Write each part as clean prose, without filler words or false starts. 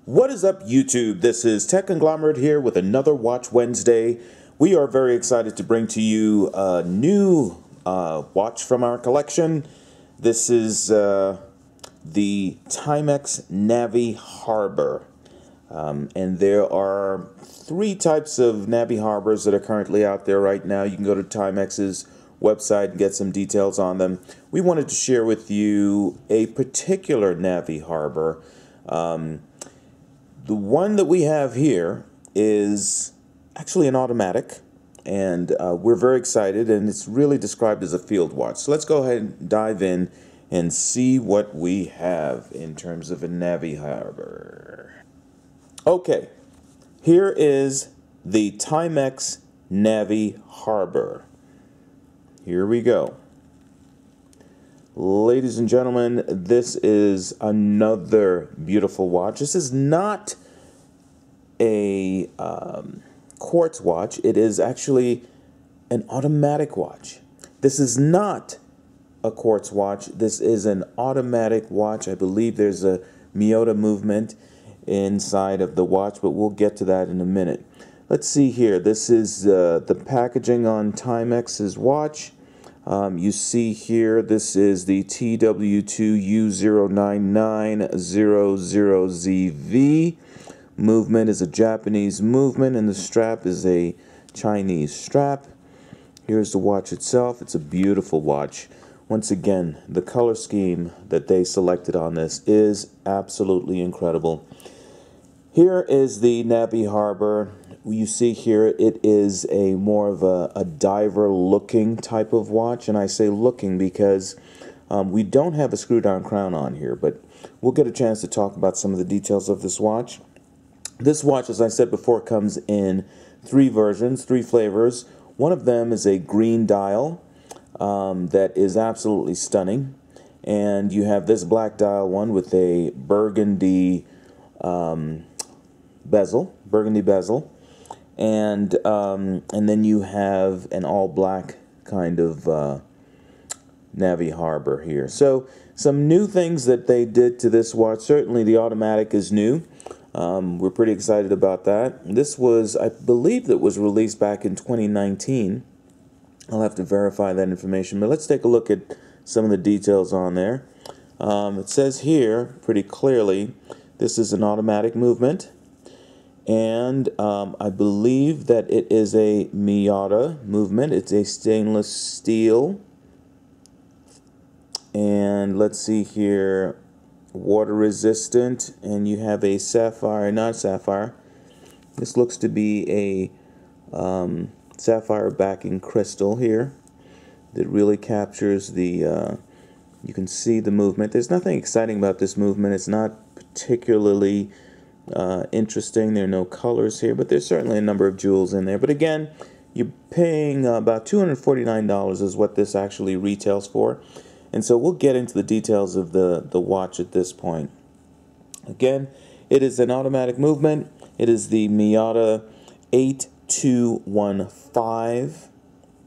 What is up, YouTube? This is TechConglomerate here with another Watch Wednesday. We are very excited to bring to you a new watch from our collection. This is the Timex Navi-Harbor. And there are three types of Navi-Harbors that are currently out there right now. You can go to Timex's website and get some details on them. We wanted to share with you a particular Navi-Harbor. The one that we have here is actually an automatic, and we're very excited, and it's really described as a field watch. So let's go ahead and dive in and see what we have in terms of a Navi-Harbor. Okay, here is the Timex Navi-Harbor. Here we go. Ladies and gentlemen, this is another beautiful watch. This is not a quartz watch. It is actually an automatic watch. This is not a quartz watch. This is an automatic watch. I believe there's a Miyota movement inside of the watch, but we'll get to that in a minute. Let's see here. This is the packaging on Timex's watch. You see here, this is the TW2U099000ZV. Movement is a Japanese movement, and the strap is a Chinese strap. Here's the watch itself. It's a beautiful watch. Once again, the color scheme that they selected on this is absolutely incredible. Here is the Navi-Harbor. You see here, it is a more of a diver looking type of watch, and I say looking because we don't have a screw down crown on here, but we'll get a chance to talk about some of the details of this watch. This watch, as I said before, comes in three versions, three flavors. One of them is a green dial that is absolutely stunning, and you have this black dial one with a burgundy bezel, and then you have an all-black kind of Navi-Harbor here. So some new things that they did to this watch. Certainly the automatic is new. We're pretty excited about that. This was, I believe, that was released back in 2019. I'll have to verify that information, but let's take a look at some of the details on there. It says here pretty clearly this is an automatic movement. And I believe that it is a Miyota movement. It's a stainless steel. And let's see here, water resistant. And you have a sapphire, not sapphire. This looks to be a sapphire backing crystal here that really captures the, you can see the movement. There's nothing exciting about this movement. It's not particularly interesting. There are no colors here, but there's certainly a number of jewels in there. But again, you're paying about $249 is what this actually retails for. And so we'll get into the details of the watch at this point. Again, it is an automatic movement. It is the Miyota 8215.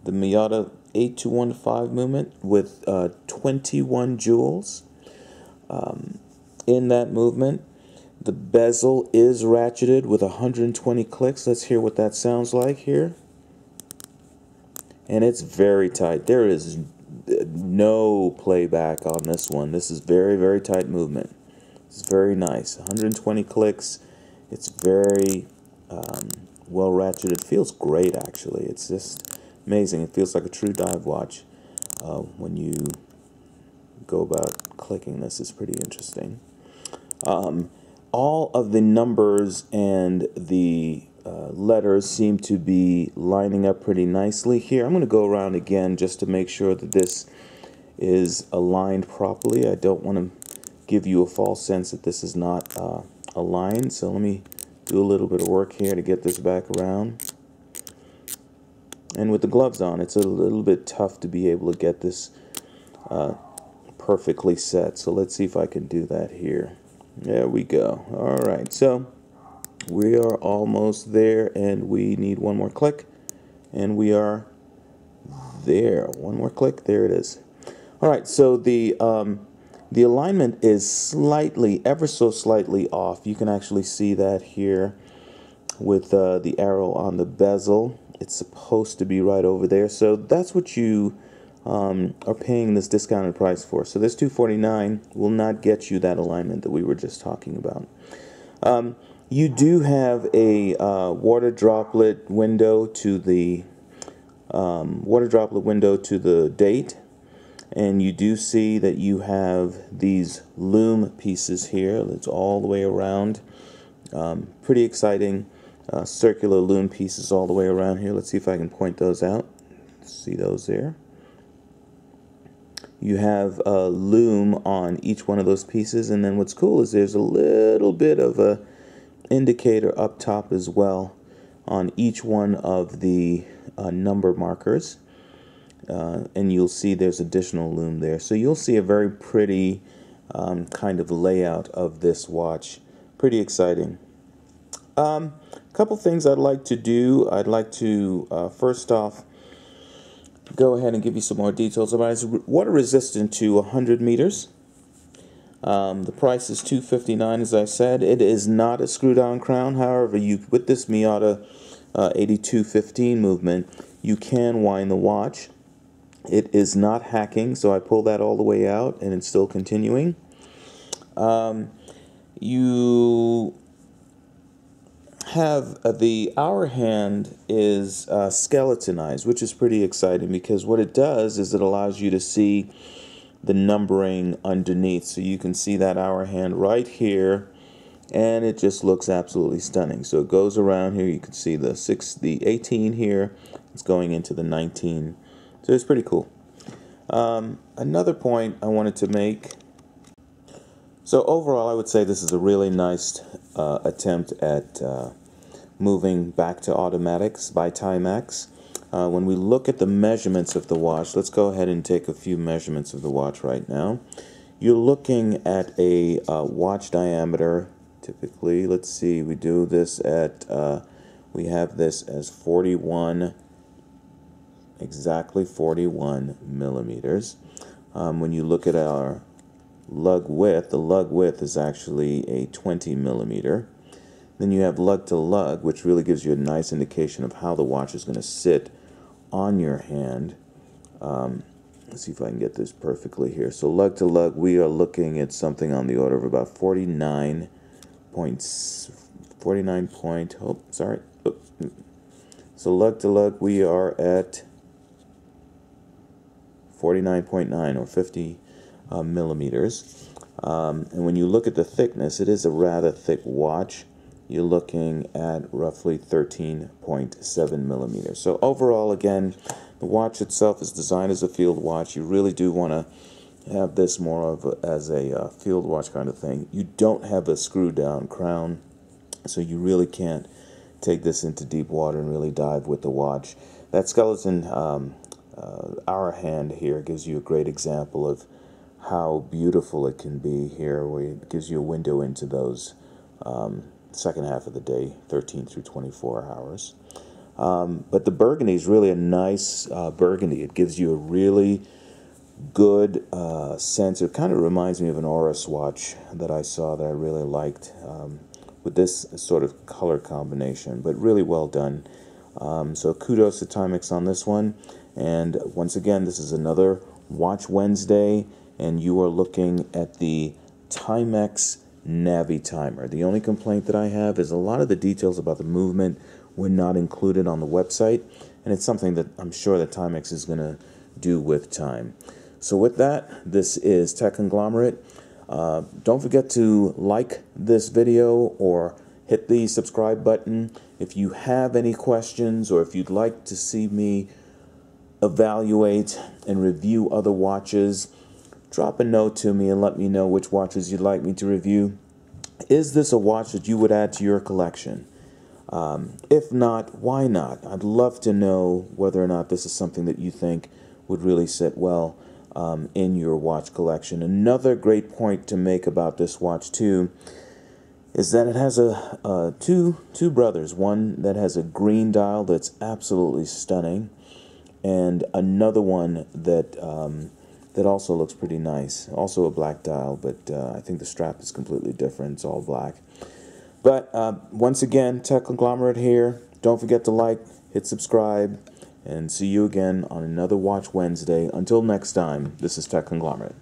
The Miyota 8215 movement with 21 jewels in that movement. The bezel is ratcheted with 120 clicks. Let's hear what that sounds like here. And it's very tight. There is no playback on this one. This is very, very tight movement. It's very nice. 120 clicks. It's very well ratcheted. It feels great, actually. It's just amazing. It feels like a true dive watch when you go about clicking this. It's pretty interesting. All of the numbers and the letters seem to be lining up pretty nicely here. I'm going to go around again just to make sure that this is aligned properly. I don't want to give you a false sense that this is not aligned. So let me do a little bit of work here to get this back around. And with the gloves on, it's a little bit tough to be able to get this perfectly set. So let's see if I can do that here. There we go. All right, so we are almost there, and we need one more click, and we are there. One more click. There it is. All right, so the The alignment is slightly, ever so slightly off. You can actually see that here with the arrow on the bezel. It's supposed to be right over there. So that's what you are paying this discounted price for. So this $249 will not get you that alignment that we were just talking about. You do have a water droplet window to the date, and you do see that you have these loom pieces here. That's all the way around. Pretty exciting circular loom pieces all the way around here. Let's see if I can point those out. See those there? You have a loom on each one of those pieces, and then what's cool is there's a little bit of a indicator up top as well on each one of the number markers, and you'll see there's additional loom there. So you'll see a very pretty kind of layout of this watch. Pretty exciting. Couple things I'd like to do. I'd like to first off go ahead and give you some more details about it. It's water resistant to 100 meters. The price is $259, as I said. It is not a screw down crown. However, with this Miata 8215 movement, you can wind the watch. It is not hacking, so I pull that all the way out and it's still continuing. You have the hour hand is skeletonized, which is pretty exciting because what it does is it allows you to see the numbering underneath. So you can see that hour hand right here, and it just looks absolutely stunning. So it goes around here. You can see the 18 here. It's going into the 19. So it's pretty cool. Another point I wanted to make. So overall, I would say this is a really nice attempt at moving back to automatics by Timex. When we look at the measurements of the watch, let's go ahead and take a few measurements of the watch right now. You're looking at a watch diameter, typically, let's see, we do this at, we have this as 41, exactly 41 millimeters. When you look at our lug width, the lug width is actually a 20 millimeter. Then you have lug to lug, which really gives you a nice indication of how the watch is going to sit on your hand. Let's see if I can get this perfectly here. So lug to lug, we are looking at something on the order of about 49 points. So lug to lug, we are at 49.9 or 50 millimeters. And when you look at the thickness, it is a rather thick watch. You're looking at roughly 13.7 millimeters. So overall, again, the watch itself is designed as a field watch. You really do want to have this more of as a field watch kind of thing. You don't have a screw down crown, so you really can't take this into deep water and really dive with the watch. That skeleton hour hand here gives you a great example of how beautiful it can be here, where it gives you a window into those second half of the day, 13 through 24 hours. But the burgundy is really a nice burgundy. It gives you a really good sense. It kind of reminds me of an Oris watch that I saw that I really liked with this sort of color combination, but really well done. So kudos to Timex on this one. And once again, this is another Watch Wednesday, and you are looking at the Timex Navi timer. The only complaint that I have is a lot of the details about the movement were not included on the website, and it's something that I'm sure that Timex is going to do with time. So with that, this is TechConglomerate. Don't forget to like this video or hit the subscribe button. If you have any questions or if you'd like to see me evaluate and review other watches, drop a note to me and let me know which watches you'd like me to review. Is this a watch that you would add to your collection? If not, why not? I'd love to know whether or not this is something that you think would really sit well in your watch collection. Another great point to make about this watch too is that it has two brothers. One that has a green dial that's absolutely stunning, and another one that that also looks pretty nice. Also a black dial, but I think the strap is completely different. It's all black. But once again, TechConglomerate here. Don't forget to like, hit subscribe, and see you again on another Watch Wednesday. Until next time, this is TechConglomerate.